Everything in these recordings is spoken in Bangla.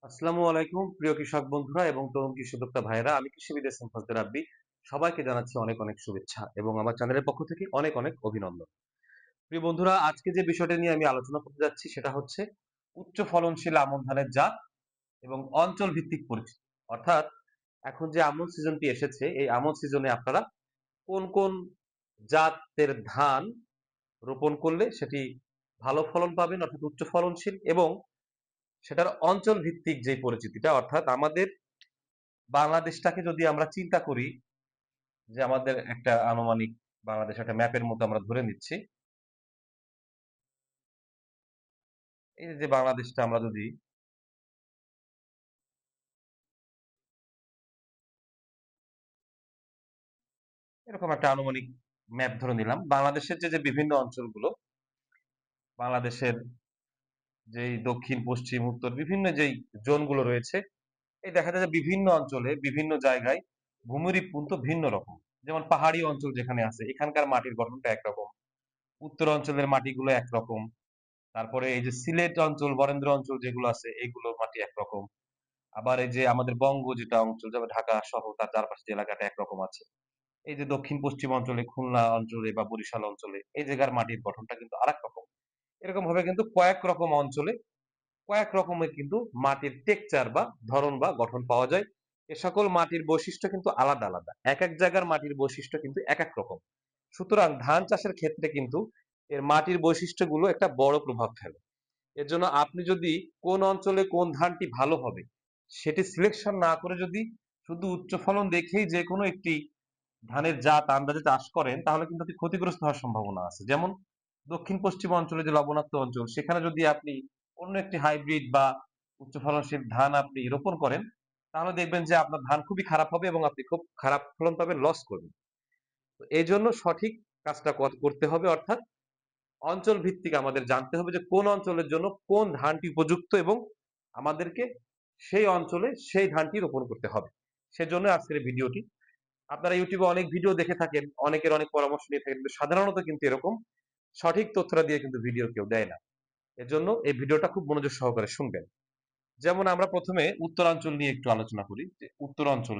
আসসালামু আলাইকুম প্রিয় কৃষক বন্ধুরা এবং তরুণ কৃষি উদ্যোক্তা ভাইয়েরা। আমি কৃষিবিদ এস এম ফজলে রাব্বি। সবাইকে জানাচ্ছি অনেক অনেক শুভেচ্ছা এবং আমার চ্যানেলের পক্ষ থেকে অনেক অনেক অভিনন্দন। প্রিয় বন্ধুরা, আজকে যে বিষয়টা নিয়ে আমি আলোচনা করতে যাচ্ছি সেটা হচ্ছে উচ্চ ফলনশীল আমন ধানের জাত এবং অঞ্চল ভিত্তিক পরিচিতি। অর্থাৎ এখন যে আমন সিজনটি এসেছে, এই আমন সিজনে আপনারা কোন কোন জাতের ধান রোপণ করলে সেটি ভালো ফলন পাবেন, অর্থাৎ উচ্চ ফলনশীল, এবং সেটার অঞ্চল ভিত্তিক যে পরিচিতিটা, অর্থাৎ আমাদের বাংলাদেশটাকে যদি আমরা চিন্তা করি, যে আমাদের একটা আনুমানিক বাংলাদেশ একটা ম্যাপের মতো আমরা ধরে নিচ্ছি। এই যে বাংলাদেশটা আমরা যদি এরকম একটা আনুমানিক ম্যাপ ধরে নিলাম, বাংলাদেশের যে যে বিভিন্ন অঞ্চলগুলো, বাংলাদেশের যেই দক্ষিণ পশ্চিম উত্তর বিভিন্ন যেই জোনগুলো রয়েছে, এই দেখা যায় যে বিভিন্ন অঞ্চলে বিভিন্ন জায়গায় ভূমিরূপ কিন্তু ভিন্ন রকম। যেমন পাহাড়ি অঞ্চল যেখানে আছে, এখানকার মাটির গঠনটা একরকম, উত্তর অঞ্চলের মাটিগুলো একরকম, তারপরে এই যে সিলেট অঞ্চল, বরেন্দ্র অঞ্চল যেগুলো আছে, এইগুলো মাটি একরকম। আবার এই যে আমাদের বঙ্গ যেটা অঞ্চল, যেমন ঢাকা শহর তার চারপাশে যে এলাকাটা একরকম আছে। এই যে দক্ষিণ পশ্চিম অঞ্চলে, খুলনা অঞ্চলে বা বরিশাল অঞ্চলে এই জায়গার মাটির গঠনটা কিন্তু আরেক রকম। এরকম ভাবে কিন্তু কয়েক রকম অঞ্চলে কয়েক রকমের কিন্তু মাটির টেকচার বা ধরন বা গঠন পাওয়া যায়। এ সকল মাটির বৈশিষ্ট্য কিন্তু আলাদা আলাদা, এক এক জায়গার মাটির বৈশিষ্ট্য কিন্তু এক এক রকম। সুতরাং ধান চাষের ক্ষেত্রে কিন্তু এর মাটির বৈশিষ্ট্যগুলো একটা বড় প্রভাব ফেলে। এর জন্য আপনি যদি কোন অঞ্চলে কোন ধানটি ভালো হবে সেটি সিলেকশন না করে যদি শুধু উচ্চ ফলন দেখেই যে কোনো একটি ধানের জাত আন্দাজে চাষ করেন, তাহলে কিন্তু আপনি ক্ষতিগ্রস্ত হওয়ার সম্ভাবনা আছে। যেমন দক্ষিণ পশ্চিম অঞ্চলে যে লবণাক্ত অঞ্চল, সেখানে যদি আপনি অন্য একটি হাইব্রিড বা উচ্চ ফলনশীল ধান আপনি রোপণ করেন, তাহলে দেখবেন যে আপনার ধান খুবই খারাপ হবে এবং আপনি খুব খারাপ ফলন পাবেন, লস করবেন। তো এই জন্য সঠিক কাজটা করতে হবে, অর্থাৎ অঞ্চল ভিত্তিক আমাদের জানতে হবে যে কোন অঞ্চলের জন্য কোন ধানটি উপযুক্ত এবং আমাদেরকে সেই অঞ্চলে সেই ধানটি রোপণ করতে হবে। সেজন্য আজকের এই ভিডিওটি। আপনারা ইউটিউবে অনেক ভিডিও দেখে থাকেন, অনেকের অনেক পরামর্শ নিয়ে থাকেন, কিন্তু সাধারণত কিন্তু এরকম সঠিক তথ্যটা দিয়ে কিন্তু ভিডিও কেউ দেয় না। এজন্য এই ভিডিওটা খুব মনোযোগ সহকারে শুনবেন। যেমন আমরা প্রথমে উত্তরাঞ্চল নিয়ে একটু আলোচনা করি, যে উত্তরাঞ্চল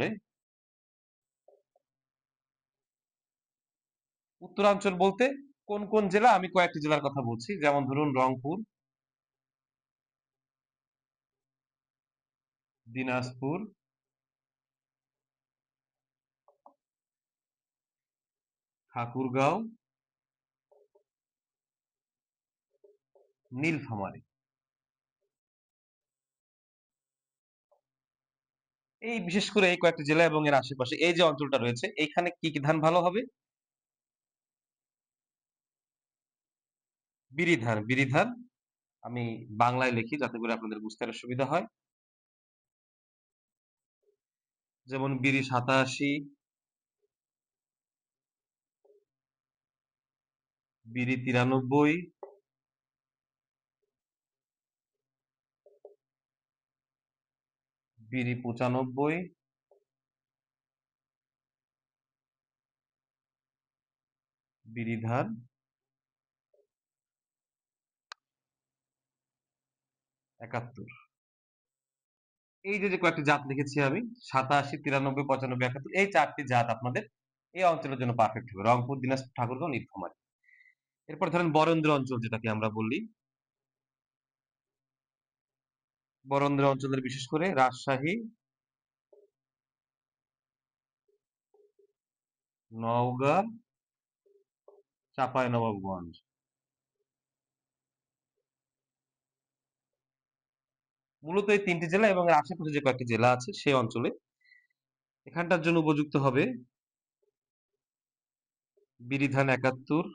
বলতে কোন কোন জেলা, আমি কয়েকটি জেলার কথা বলছি। যেমন ধরুন রংপুর, দিনাজপুর, ঠাকুরগাঁও, নীলফামারী। এই বিশেষ করে এই কয়েকটি জেলা এবং এর আশেপাশে এই যে অঞ্চলটা রয়েছে, এইখানে কি কি ধান ভালো হবে? বিরি ধান, বিরি ধান। আমি বাংলায় লিখি যাতে করে আপনাদের বুঝতে আরো সুবিধা হয়। যেমন বিরি 87, বিরি 93, বিরি 95, বিরি ধান 71। এই যে যে কয়েকটি জাত লিখেছি আমি, 87, 93, 95, 71, এই চারটি জাত আপনাদের এই অঞ্চলের জন্য পারফেক্ট হবে। রংপুর, দিনাজপুর, ঠাকুরগাঁও, নীলফামারী। এরপর ধরেন বরেন্দ্র অঞ্চল যেটাকে আমরা বলি, বরেন্দ্র অঞ্চলের বিশেষ করে রাজশাহী, নওগাঁ, চাঁপাইনবাবগঞ্জ। মূলত এই তিনটি জেলা এবং এর আশেপাশে যে কয়েকটি জেলা আছে সেই অঞ্চলে এখানটার জন্য উপযুক্ত হবে বিরি ধান 71,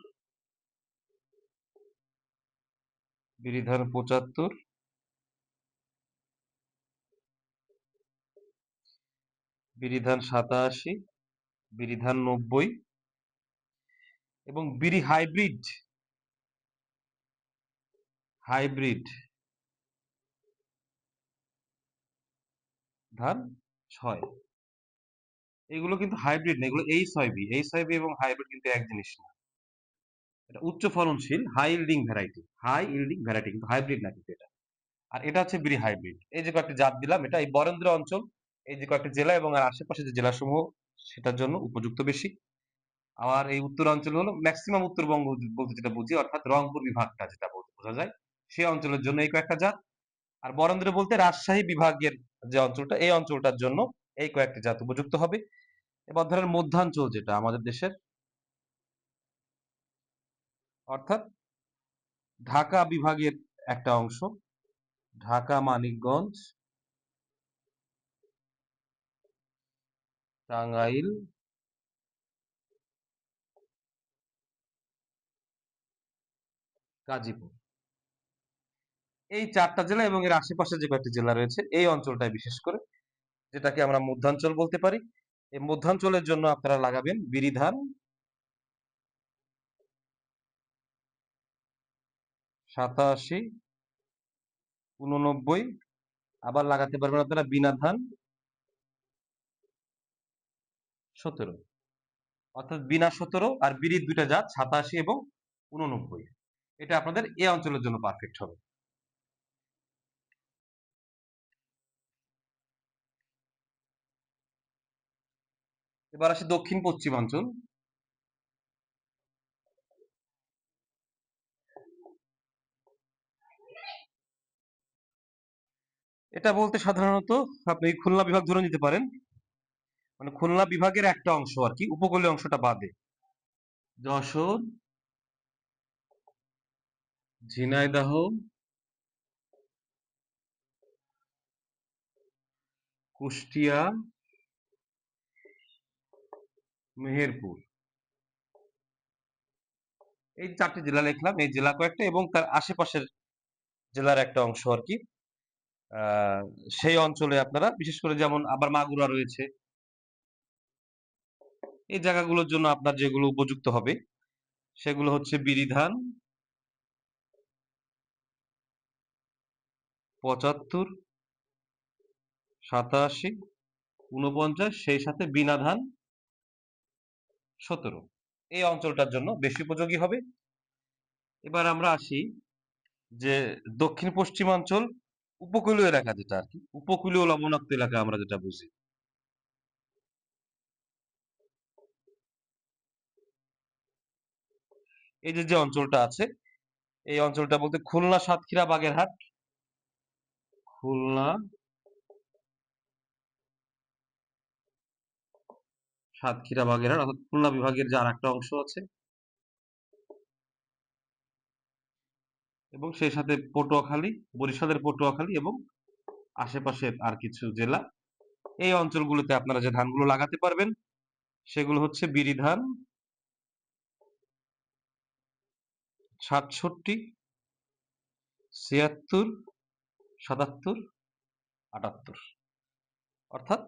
বিরি ধান 75, বিরি ধান 87, বিরি ধান 90 এবং বিরি হাইব্রিড, হাইব্রিড ধান 6। এগুলো কিন্তু হাইব্রিড না, এগুলো এই ছয় বি এবং হাইব্রিড কিন্তু এক জিনিস না। এটা উচ্চ ফলনশীল high yielding variety, high yielding variety, কিন্তু হাইব্রিড না কিন্তু এটা। আর এটা হচ্ছে বিরি হাইব্রিড। এই যে কয়েকটি জাত দিলাম, এটা এই বরেন্দ্র অঞ্চল, এই যে কয়েকটি জেলা এবং আর আশেপাশে যে জেলাসমূহ সেটার জন্য উপযুক্ত বেশি। আর এই উত্তরাঞ্চল হলো ম্যাক্সিমাম উত্তরবঙ্গ বলতে যেটা বুঝি, অর্থাৎ রংপুর বিভাগটা যেটা বলতে বোঝা যায়, সেই অঞ্চলের জন্য এই কয়েকটা জাত। আর বরেন্দ্র বলতে রাজশাহী বিভাগের যে অঞ্চলটা, এই অঞ্চলটার জন্য এই কয়েকটি জাত উপযুক্ত হবে। এবার ধরেন মধ্যাঞ্চল যেটা আমাদের দেশের, অর্থাৎ ঢাকা বিভাগের একটা অংশ, ঢাকা, মানিকগঞ্জ, টাঙ্গাইল, গাজীপুর, এই ৪টা জেলা এবং এর আশেপাশে যে কয়েকটি জেলা রয়েছে এই অঞ্চলটায় বিশেষ করে, যেটাকে আমরা মধ্যাঞ্চল বলতে পারি। এই মধ্যাঞ্চলের জন্য আপনারা লাগাবেন বিরি ধান, ৮৭, ৮৯, আবার লাগাতে পারবেন আপনারা বিনা ধান, ১৭, অর্থাৎ বিনা ১৭ আর বিরির ২টা জাত ৮৭ এবং ৮৯। এটা আপনাদের এই অঞ্চলের জন্য পারফেক্ট হবে। এবার আসি দক্ষিণ পশ্চিমাঞ্চল। এটা বলতে সাধারণত আপনি খুলনা বিভাগ ধরে নিতে পারেন, মানে খুলনা বিভাগের একটা অংশ আর কি, উপকূলীয় অংশটা বাদে। যশোর, ঝিনাইদহ, কুষ্টিয়া, মেহেরপুর, এই ৪টি জেলা লিখলাম, এই জেলা কয়েকটা এবং তার আশেপাশের জেলার একটা অংশ আর কি। আহ, সেই অঞ্চলে আপনারা বিশেষ করে, যেমন আবার মাগুরা রয়েছে, এই জায়গাগুলোর জন্য আপনার যেগুলো উপযুক্ত হবে সেগুলো হচ্ছে বিরিধান ৭৫, ৮৭, ৪৯, সেই সাথে বিনা ধান ১৭, এই অঞ্চলটার জন্য বেশি উপযোগী হবে। এবার আমরা আসি যে দক্ষিণ পশ্চিমাঞ্চল, উপকূলীয় এলাকা যেটা আর কি, উপকূলীয় লবণাক্ত এলাকা আমরা যেটা বুঝি, এই যে যে অঞ্চলটা আছে, এই অঞ্চলটা বলতে খুলনা, সাতক্ষীরা, বাগেরহাট, খুলনা, সাতক্ষীরা, বাগেরহাট, অর্থাৎ খুলনা বিভাগের যে আর একটা অংশ আছে, এবং সেই সাথে পটুয়াখালী, বরিশালের পটুয়াখালী এবং আশেপাশের আর কিছু জেলা, এই অঞ্চলগুলোতে আপনারা যে ধানগুলো লাগাতে পারবেন সেগুলো হচ্ছে বিরি ধান ৬৭, ৭৬, ৭৭, ৭৮, অর্থাৎ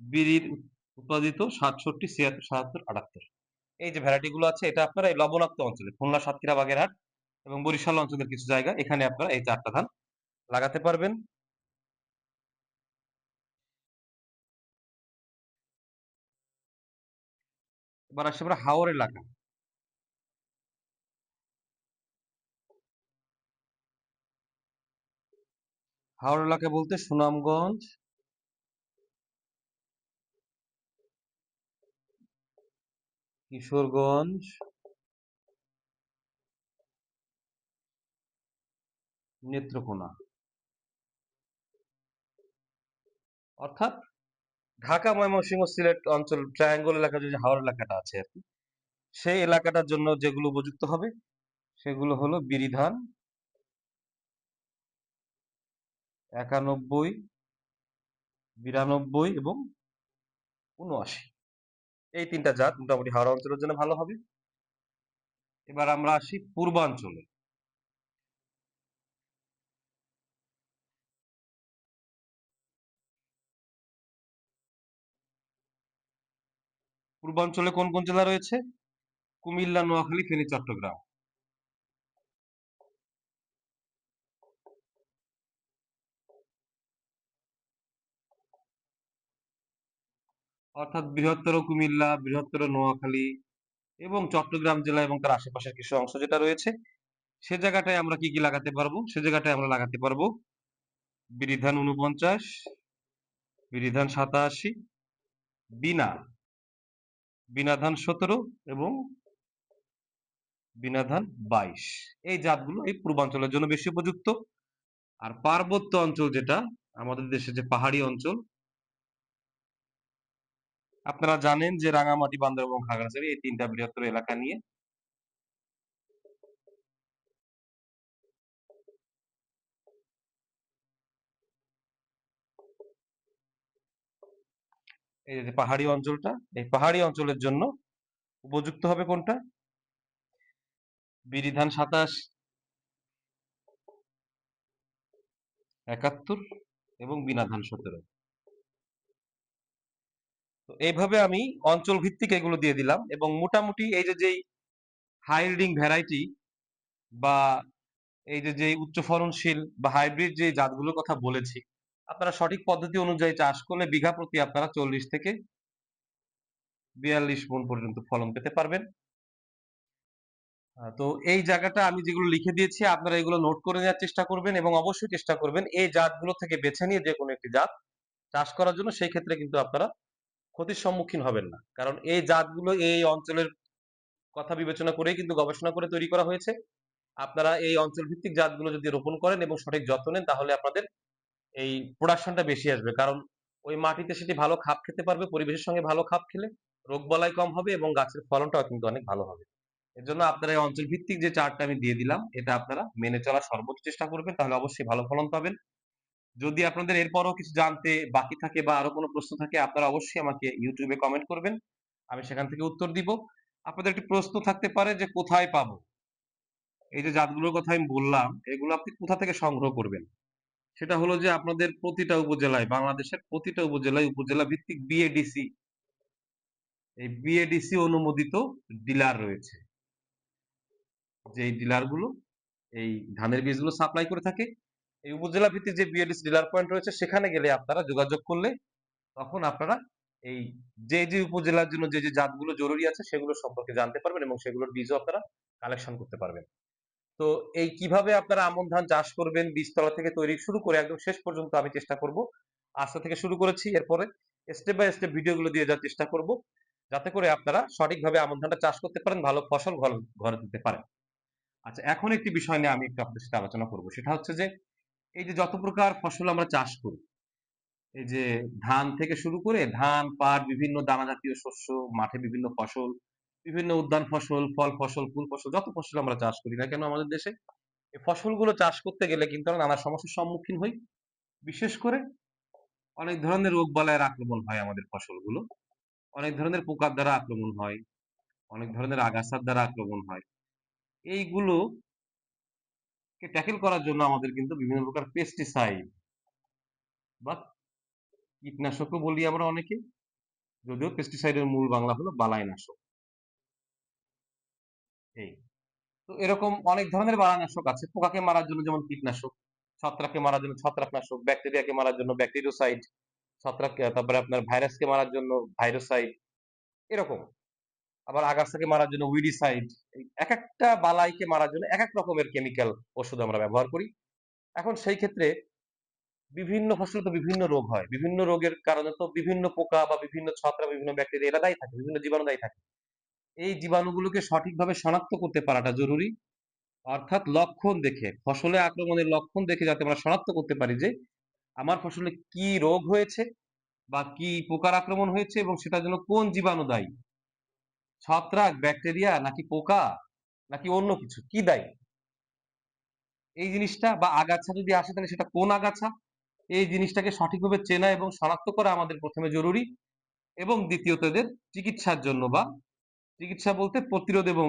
বিরির উৎপাদিত ৬৭, ৭৬, ৭৭, ৭৮, এই যে ভ্যারাইটি গুলো আছে, এটা আপনারা এই লবণাক্ত অঞ্চলে খুলনা, সাতক্ষীরা, বাগেরহাট এবং বরিশাল অঞ্চলের কিছু জায়গা, এখানে আপনারা এই ৪টা ধান লাগাতে পারবেন। এবার আসি আমরা হাওর এলাকা। হাওর এলাকা বলতে সুনামগঞ্জ, কিশোরগঞ্জ, নেত্রকোনা, অর্থাৎ ঢাকা, ময়মনসিংহ, সিলেট অঞ্চল ট্রায়াঙ্গল এলাকা, যে হাওর এলাকাটা আছে আর কি, সেই এলাকাটার জন্য যেগুলো উপযুক্ত হবে সেগুলো হলো বিরি ধান ৯১, ৯২ এবং ৭৯, এই ৩টা জাত মোটামুটি হাওড়া অঞ্চলের জন্য ভালো হবে। এবার আমরা আসি পূর্বাঞ্চলে। পূর্বাঞ্চলে কোন কোন জেলা রয়েছে? কুমিল্লা, নোয়াখালী, ফেনী, চট্টগ্রাম, অর্থাৎ বৃহত্তর কুমিল্লা, বৃহত্তর নোয়াখালী এবং চট্টগ্রাম জেলা এবং তার আশেপাশের কিছু অংশ যেটা রয়েছে, সে জায়গাটায় আমরা কি কি লাগাতে পারবো? সে জায়গাটায় আমরা লাগাতে পারবো বিরিধান ৪৯, বিরিধান ৮৭, বিনা, বিনাধান ১৭ এবং বিনাধান ২২। এই জাতগুলো এই পূর্বাঞ্চলের জন্য বেশি উপযুক্ত। আর পার্বত্য অঞ্চল যেটা আমাদের দেশের যে পাহাড়ি অঞ্চল, আপনারা জানেন যে রাঙামাটি, বান্দরবান এবং খাগড়াছড়ি এই ৩টা বৃহত্তর এলাকা নিয়ে। এই যে পাহাড়ি অঞ্চলটা, এই পাহাড়ি অঞ্চলের জন্য উপযুক্ত হবে কোনটা? বিরিধান ২৭, ৭১ এবং বিনাধান ১৭। তো এইভাবে আমি অঞ্চল ভিত্তিক এগুলো দিয়ে দিলাম এবং মোটামুটি এই যে যেই হাই ইল্ডিং ভ্যারাইটি বা এই যে যেই উচ্চ ফলনশীল বা হাইব্রিড যে জাতগুলোর কথা বলেছি, আপনারা সঠিক পদ্ধতি অনুযায়ী চাষ করলে বিঘা প্রতি আপনারা ৪০ থেকে ৪২ মণ পর্যন্ত ফলন পেতে পারবেন। তো এই জায়গাটা আমি যেগুলো লিখে দিয়েছি আপনারা এগুলো নোট করে নেওয়ার চেষ্টা করবেন এবং অবশ্যই চেষ্টা করবেন এই জাতগুলো থেকে বেছে নিয়ে যে কোনো একটি জাত চাষ করার জন্য। সেই ক্ষেত্রে কিন্তু আপনারা ক্ষতির সম্মুখীন হবেন না, কারণ এই জাতগুলো এই অঞ্চলের কথা বিবেচনা করেই কিন্তু গবেষণা করে তৈরি করা হয়েছে। আপনারা এই অঞ্চল ভিত্তিক জাতগুলো যদি রোপণ করেন এবং সঠিক যত্ন নেন তাহলে আপনাদের এই প্রোডাকশনটা বেশি আসবে, কারণ ওই মাটিতে সেটি ভালো খাপ খেতে পারবে। পরিবেশের সঙ্গে ভালো খাপ খেলে রোগ বালাই কম হবে এবং গাছের ফলনটাও কিন্তু অনেক ভালো হবে। এর জন্য আপনারা এই অঞ্চল ভিত্তিক যে চার্টটা আমি দিয়ে দিলাম এটা আপনারা মেনে চলার সর্বোচ্চ চেষ্টা করবেন, তাহলে অবশ্যই ভালো ফলন পাবেন। যদি আপনাদের এরপরও কিছু জানতে বাকি থাকে বা আরো কোনো প্রশ্ন থাকে আপনারা অবশ্যই আমাকে ইউটিউবে কমেন্ট করবেন, আমি সেখান থেকে উত্তর দিব। আপনাদের একটি প্রশ্ন থাকতে পারে যে কোথায় পাবো এই যে জাতগুলোর কথা আমি বললাম, এগুলো আপনি কোথা থেকে সংগ্রহ করবেন? সেটা হলো যে আপনাদের প্রতিটা উপজেলায়, বাংলাদেশের প্রতিটা উপজেলায় উপজেলা ভিত্তিক বিএডিসি, এই বিএডিসি অনুমোদিত ডিলার রয়েছে, যে ডিলারগুলো এই ধানের বীজগুলো সাপ্লাই করে থাকে। এই উপজেলা ভিত্তিক যে বিএডিসি ডিলার পয়েন্ট রয়েছে সেখানে গেলে আপনারা যোগাযোগ করলে তখন আপনারা এই যে যে উপজেলার জন্য যে যে জাতগুলো জরুরি আছে সেগুলো সম্পর্কে জানতে পারবেন এবং সেগুলোর বীজও আপনারা কালেকশন করতে পারবেন। তো এই কিভাবে আপনারা আমন ধান চাষ করবেন বীজতলা থেকে তৈরি শুরু করে একদম শেষ পর্যন্ত আমি চেষ্টা করব। আজকে থেকে শুরু করেছি, এরপরে স্টেপ বাই স্টেপ ভিডিওগুলো দিয়ে যাওয়ার চেষ্টা করব, যাতে করে আপনারা সঠিকভাবে আমন ধানটা চাষ করতে পারেন, ভালো ফসল ঘরে তুলতে পারেন। আচ্ছা, এখন একটি বিষয় নিয়ে আমি একটু আপনাদের সাথে আলোচনা করব, সেটা হচ্ছে যে এই যে যত প্রকার ফসল আমরা চাষ করি, এই যে ধান থেকে শুরু করে ধান, পাট, বিভিন্ন দানা জাতীয় শস্য, মাঠে বিভিন্ন ফসল, বিভিন্ন উদ্যান ফসল, ফল ফসল, ফুল ফসল, যত ফসল আমরা চাষ করি না কেন আমাদের দেশে, এই ফসলগুলো চাষ করতে গেলে কিন্তু আমরা নানা সমস্যার সম্মুখীন হই। বিশেষ করে অনেক ধরনের রোগ বালাইয়ের আক্রমণ হয় আমাদের ফসলগুলো, অনেক ধরনের পোকার দ্বারা আক্রমণ হয়, অনেক ধরনের আগাছার দ্বারা আক্রমণ হয়। এইগুলোকে ট্যাকেল করার জন্য আমাদের কিন্তু বিভিন্ন প্রকার পেস্টিসাইড বা কীটনাশকও বলি আমরা অনেকে, যদিও পেস্টিসাইডের মূল বাংলা হলো বালাইনাশক। এই তো এরকম অনেক ধরনের বালাইনাশক আছে পোকাকে মারার জন্য, যেমন কীটনাশক, ছত্রাককে মারার জন্য ছত্রাকনাশক, ব্যাকটেরিয়াকে মারার জন্য ব্যাকটেরিওসাইড, ছত্রাক, তারপরে আপনার ভাইরাসকে মারার জন্য ভাইরোসাইড, এরকম। আবার আগাছাকে মারার জন্য উইডিসাইড। এক একটা বালাইকে মারার জন্য এক এক রকমের কেমিক্যাল ওষুধ আমরা ব্যবহার করি। এখন সেই ক্ষেত্রে বিভিন্ন ফসলে তো বিভিন্ন রোগ হয়, বিভিন্ন রোগের কারণে তো বিভিন্ন পোকা বা বিভিন্ন ছত্রাক, বিভিন্ন ব্যাকটেরিয়া এরা দায়ী থাকে, বিভিন্ন জীবাণু দায়ী থাকে। এই জীবাণুগুলোকে সঠিকভাবে শনাক্ত করতে পারাটা জরুরি, অর্থাৎ লক্ষণ দেখে, ফসলে আক্রমণের লক্ষণ দেখে যাতে আমরা শনাক্ত করতে পারি যে আমার ফসলে কি রোগ হয়েছে বা কি পোকার আক্রমণ হয়েছে এবং সেটার জন্য কোন জীবাণু দায়ী, ছত্রাক, ব্যাকটেরিয়া নাকি পোকা নাকি অন্য কিছু, কি দায়ী এই জিনিসটা, বা আগাছা যদি আসে তাহলে সেটা কোন আগাছা, এই জিনিসটাকে সঠিকভাবে চেনা এবং শনাক্ত করা আমাদের প্রথমে জরুরি। এবং দ্বিতীয়ত এদের চিকিৎসার জন্য, বা চিকিৎসা বলতে প্রতিরোধ এবং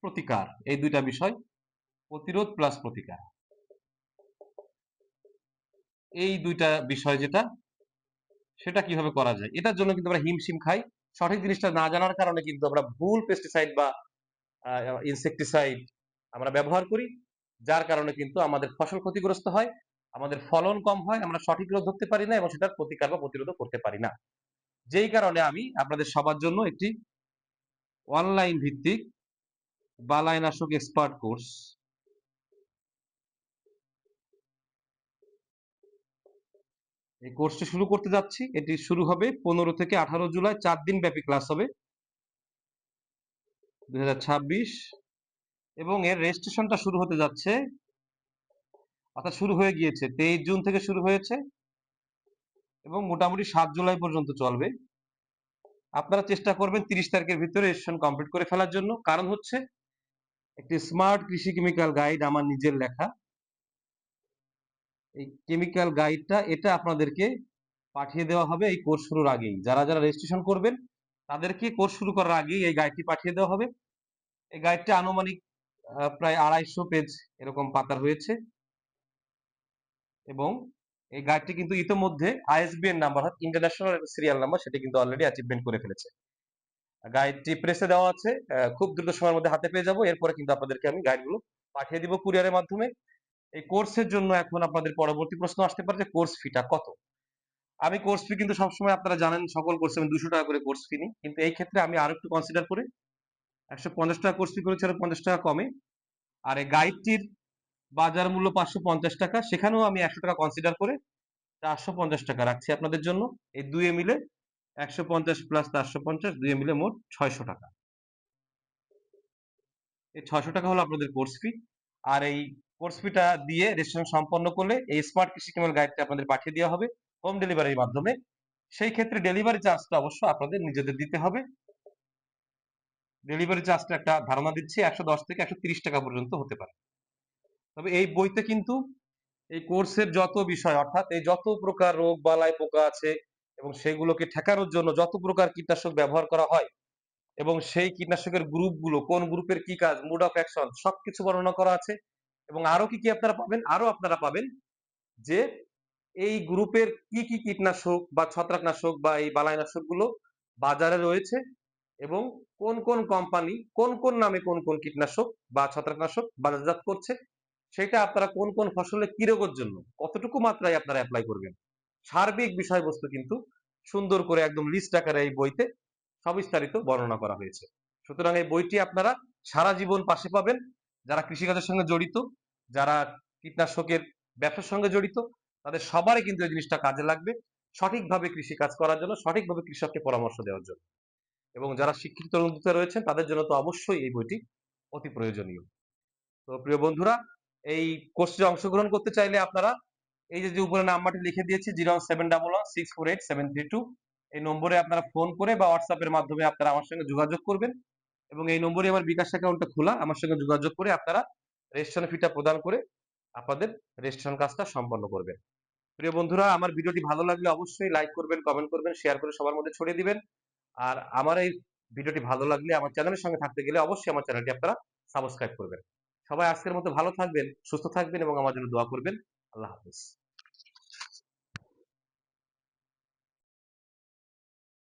প্রতিকার, এই দুইটা বিষয়, প্রতিরোধ প্লাস প্রতিকার, এই দুইটা বিষয় যেটা, সেটা কিভাবে করা যায় এটার জন্য কিন্তু আমরা হিমশিম খাই। সঠিক জিনিসটা না জানার কারণে কিন্তু আমরা ভুল পেস্টিসাইড বা ইনসেকটিসাইড আমরা ব্যবহার করি, যার কারণে কিন্তু আমাদের ফসল ক্ষতিগ্রস্ত হয়, আমাদের ফলন কম হয়, আমরা সঠিক রোগ ধরতে পারি না এবং সেটার প্রতিকার বা প্রতিরোধ করতে পারি না। যেই কারণে আমি আপনাদের সবার জন্য একটি অনলাইন ভিত্তিক বালাইনাশক এক্সপার্ট কোর্স এই কোর্সটি শুরু করতে যাচ্ছি। এটি শুরু হবে 15 থেকে 18 জুলাই, 4 দিন ব্যাপী ক্লাস হবে 2026, এবং এর রেজিস্ট্রেশনটা শুরু হতে যাচ্ছে, অর্থাৎ শুরু হয়ে গিয়েছে 23 জুন থেকে শুরু হয়েছে এবং মোটামুটি 7 জুলাই পর্যন্ত চলবে। আপনারা চেষ্টা করবেন 30 তারিখের ভিতরে রেজিস্ট্রেশন কমপ্লিট করে ফেলার জন্য। কারণ হচ্ছে একটি স্মার্ট কৃষি কেমিক্যাল গাইড আমার নিজের লেখা। এই কেমিক্যাল গাইডটা এটা আপনাদেরকে পাঠিয়ে দেওয়া হবে এই কোর্স শুরুর আগেই। যারা যারা রেজিস্ট্রেশন করবেন তাদেরকে কোর্স শুরু করার আগেই এই গাইডটি পাঠিয়ে দেওয়া হবে। এই গাইডটা আনুমানিক প্রায় 250 পেজ এরকম পাতার হয়েছে, এবং এই গাইডটি কিন্তু ইতোমধ্যে আইএসবিএন নাম্বার, অর্থাৎ ইন্টারন্যাশনাল সিরিয়াল নাম্বার, সেটা কিন্তু অলরেডি অ্যাচিভমেন্ট করে ফেলেছে। গাইডটি প্রেসে দেওয়া আছে, খুব দ্রুত সময়ের মধ্যে হাতে পেয়ে যাবো। এরপরে কিন্তু আপনাদেরকে আমি গাইডগুলো পাঠিয়ে দিব কুরিয়ারের মাধ্যমে। এই কোর্সের জন্য এখন আপনাদের পরবর্তী প্রশ্ন আসতে পারে যে কোর্স ফিটা কত। আমি কোর্স ফি কিন্তু সবসময়, আপনারা জানেন, সকল কোর্সে আমি 200 টাকা করে কোর্স ফি নিই, কিন্তু এই ক্ষেত্রে আমি আরো একটু কনসিডার করে 150 টাকা কোর্স ফি করেছি, আরো 50 টাকা কমে। আর এই গাইডটির বাজার মূল্য 550 টাকা, সেখানেও আমি 100 টাকা কনসিডার করে 450 টাকা রাখছি আপনাদের জন্য। এই দুয়ে মিলে 150 প্লাস 450, দুয়ে মিলে মোট 600 টাকা। এই 600 টাকা হলো আপনাদের কোর্স ফি। আর এই কোর্স ফিটা দিয়ে রেজিস্ট্রেশন সম্পন্ন করলে এই স্মার্ট কৃষি কেমিক্যাল গাইডটা আপনাদের পাঠিয়ে দেওয়া হবে হোম ডেলিভারির মাধ্যমে। সেই ক্ষেত্রে ডেলিভারি চার্জটা অবশ্য আপনাদের নিজেদের দিতে হবে। ডেলিভারি চার্জটা একটা ধারণা দিচ্ছি 110 থেকে 130 টাকা পর্যন্ত হতে পারে। তবে এই বইতে কিন্তু এই কোর্সের যত বিষয়, অর্থাৎ এই যত প্রকার রোগ বালাই পোকা আছে এবং সেগুলোকে ঠেকানোর জন্য যত প্রকার কীটনাশক ব্যবহার করা হয়, এবং সেই কীটনাশকের গ্রুপগুলো, কোন গ্রুপের কি কাজ, মোড অফ অ্যাকশন, সবকিছু বর্ণনা করা আছে। এবং আরো কি কি আপনারা পাবেন, আরো আপনারা পাবেন যে এই গ্রুপের কি কি কীটনাশক বা ছত্রাকনাশক বা এই বালাইনাশক গুলো বাজারে রয়েছে, এবং কোন কোন কোম্পানি কোন কোন নামে কোন কোন কীটনাশক বা ছত্রাকনাশক বাজারজাত করছে, সেটা আপনারা কোন কোন ফসলে কি রোগের জন্য কতটুকু মাত্রায় আপনারা অ্যাপ্লাই করবেন, সার্বিক বিষয়বস্তু কিন্তু সুন্দর করে একদম লিস্ট আকারে এই বইতে সবিস্তারিত বর্ণনা করা হয়েছে। সুতরাং এই বইটি আপনারা সারা জীবন পাশে পাবেন। যারা কৃষিকাজের সঙ্গে জড়িত, যারা কীটনাশকের ব্যবসার সঙ্গে জড়িত, তাদের সবারই কিন্তু এই জিনিসটা কাজে লাগবে সঠিকভাবে কৃষি কাজ করার জন্য, সঠিকভাবে কৃষককে পরামর্শ দেওয়ার জন্য। এবং যারা শিক্ষিত তরুণ রয়েছেন তাদের জন্য তো অবশ্যই এই বইটি অতি প্রয়োজনীয়। তো প্রিয় বন্ধুরা, এই কোর্সে অংশগ্রহণ করতে চাইলে আপনারা এই যে যে উপরে নাম্বারটি লিখে দিয়েছি 07111648732, এই নম্বরে আপনারা ফোন করে বা হোয়াটসঅ্যাপের মাধ্যমে আপনারা আমার সঙ্গে যোগাযোগ করবেন, এবং এই নম্বরে আমার বিকাশ অ্যাকাউন্টটা খোলা, আমার সঙ্গে যোগাযোগ করে আপনারা রেজিস্ট্রেশন ফিটা প্রদান করে আপনাদের রেজিস্ট্রেশন কাজটা সম্পন্ন করবেন। প্রিয় বন্ধুরা, আমার ভিডিওটি ভালো লাগলে অবশ্যই লাইক করবেন, কমেন্ট করবেন, শেয়ার করে সবার মধ্যে ছড়িয়ে দিবেন। আর আমার এই ভিডিওটি ভালো লাগলে আমার চ্যানেলের সঙ্গে থাকতে গেলে অবশ্যই আমার চ্যানেলটি আপনারা সাবস্ক্রাইব করবেন। সবাই আজকের মতো ভালো থাকবেন, সুস্থ থাকবেন এবং আমার জন্য দোয়া করবেন। আল্লাহ হাফেজ।